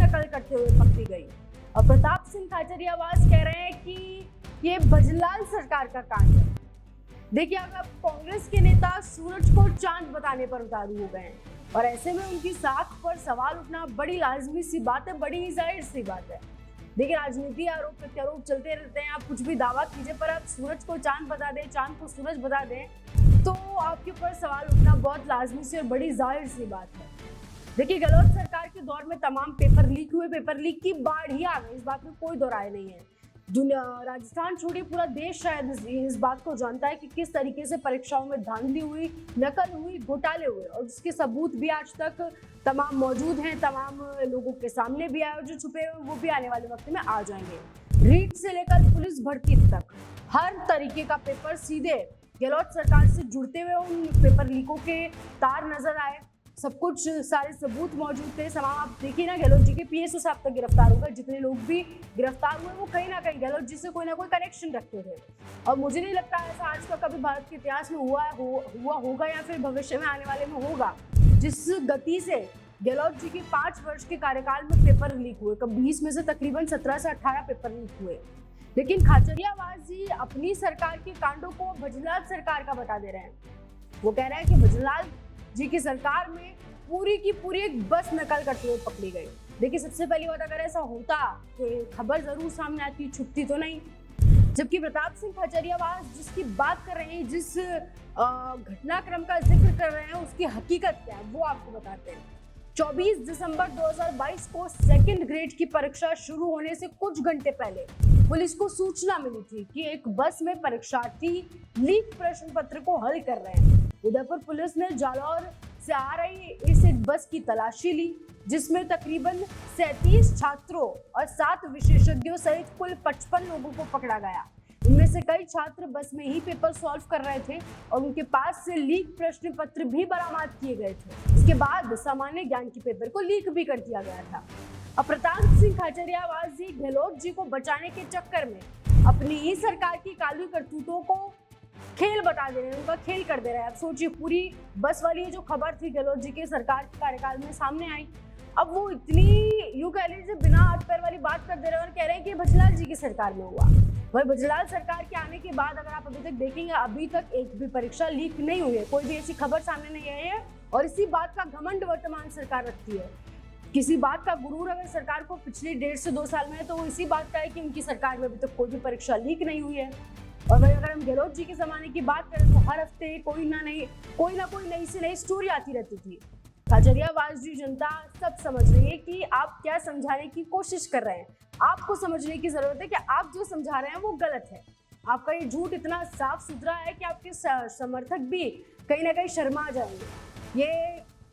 नकल करते हुए पकड़ी गई। और प्रताप सिंह खाचरियावास कह रहे हैं कि ये भजनलाल सरकार का कांड है। देखिए, अगर कांग्रेस के नेता सूरज को चांद बताने पर उतारू हो गए हैं और ऐसे में उनकी साख पर सवाल उठना बड़ी लाजमी सी बात है, बड़ी जाहिर सी बात है। देखिए, राजनीति आरोप प्रत्यारोप चलते रहते हैं। आप कुछ भी दावा कीजिए, पर आप सूरज को चांद बता दें, चांद को सूरज बता दें, तो आपके ऊपर सवाल उठना बहुत लाजमी सी और बड़ी जाहिर सी बात है। देखिए, गहलोत सरकार के दौर में तमाम पेपर लीक हुए, पेपर लीक की बाढ़ ही आ गई, इस बात में कोई दो राय नहीं है। दुनिया, राजस्थान छोड़िए पूरा देश शायद इस बात को जानता है कि किस तरीके से परीक्षाओं में धांधली हुई, नकल हुई, घोटाले हुए, और जिसके सबूत भी आज तक तमाम मौजूद हैं, तमाम लोगों के सामने भी आए, और जो छुपे हुए वो भी आने वाले वक्त में आ जाएंगे। रीट से लेकर पुलिस भर्ती तक हर तरीके का पेपर सीधे गहलोत सरकार से जुड़ते हुए उन पेपर लीकों के तार नजर आए। सब कुछ, सारे सबूत मौजूद थे। आप देखिए ना, गहलोत जी के पीएसओ साहब तक गिरफ्तार हो गए। जितने लोग भी गिरफ्तार हुए वो कहीं ना कहीं गहलोत जी से कोई ना कोई कनेक्शन रखते थे। और मुझे नहीं लगता ऐसा आज तक कभी भारत के इतिहास में हुआ होगा या फिर भविष्य में आने वाले में होगा। जिस गति से गहलोत जी के 5 वर्ष के कार्यकाल में पेपर लीक हुए, कब 20 में से तकरीबन 17 से 18 पेपर लीक हुए, लेकिन खाचरियावास जी अपनी सरकार के कांडों को भजनलाल सरकार का बता दे रहे हैं। वो कह रहे हैं कि भजनलाल जी की सरकार में पूरी की पूरी एक बस नकल करते हुए पकड़ी गई। देखिए, सबसे पहली बात, अगर ऐसा होता तो ये खबर जरूर सामने आती, छुपती तो नहीं। जबकि प्रताप सिंह खाचरियावास जिसकी बात कर रहे हैं, जिस घटनाक्रम का जिक्र कर रहे हैं, उसकी हकीकत क्या है वो आपको बताते हैं। 24 दिसंबर 2022 को सेकंड ग्रेड की परीक्षा शुरू होने से कुछ घंटे पहले पुलिस को सूचना मिली थी कि एक बस में परीक्षार्थी लीक प्रश्न पत्र को हल कर रहे हैं। उदयपुर पुलिस ने जालौर से आ रही इस बस की तलाशी ली, जिसमें तकरीबन 37 छात्रों और 7 विशेषज्ञों सहित कुल 55 लोगों को पकड़ा गया। इनमें से कई छात्र बस में ही पेपर सॉल्व कर रहे थे और उनके पास से लीक प्रश्न पत्र भी बरामद किए गए थे। इसके बाद सामान्य ज्ञान के पेपर को लीक भी कर दिया गया था। अब प्रताप सिंह खाचरियावास जी गहलोत जी को बचाने के चक्कर में अपनी ही सरकार की काली करतूतों को खेल बता दे रहे हैं, उनका खेल कर दे रहे हैं। अब सोचिए, पूरी बस वाली जो खबर थी गहलोत जी के सरकार के कार्यकाल में सामने आई, अब वो इतनी यूं कह लीजिए बिना हाथ पैर वाली बात कर दे रहे हैं और कह रहे हैं कि भजनलाल जी की सरकार में हुआ। वही भजनलाल सरकार के आने के बाद अगर आप अभी तक देखेंगे, अभी तक एक भी परीक्षा लीक नहीं हुई है, कोई भी ऐसी खबर सामने नहीं आई है। और इसी बात का घमंड वर्तमान सरकार रखती है। किसी बात का गुरूर अगर सरकार को पिछले 1.5 से 2 साल में है, तो वो इसी बात का है कि उनकी सरकार में अभी तक कोई भी परीक्षा लीक नहीं हुई है। और वही अगर हम गहलोत जी के जमाने की बात करें तो हर हफ्ते कोई ना कोई नई से नई स्टोरी आती रहती थी। खाचरियावास जी, जनता सब समझ रही है कि आप क्या समझाने की कोशिश कर रहे हैं। आपको समझने की जरूरत है कि आप जो समझा रहे हैं वो गलत है। आपका ये झूठ इतना साफ सुथरा है कि आपके समर्थक भी कहीं ना कहीं शर्मा जाएंगे। ये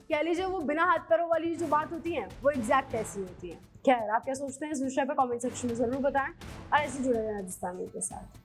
कह लीजिए वो बिना हाथ पैरों वाली जो बात होती है वो एग्जैक्ट ऐसी होती है। खैर, आप क्या सोचते हैं इस विषय पर कमेंट सेक्शन में जरूर बताएं और ऐसे जुड़े रहें राजस्थानी के साथ।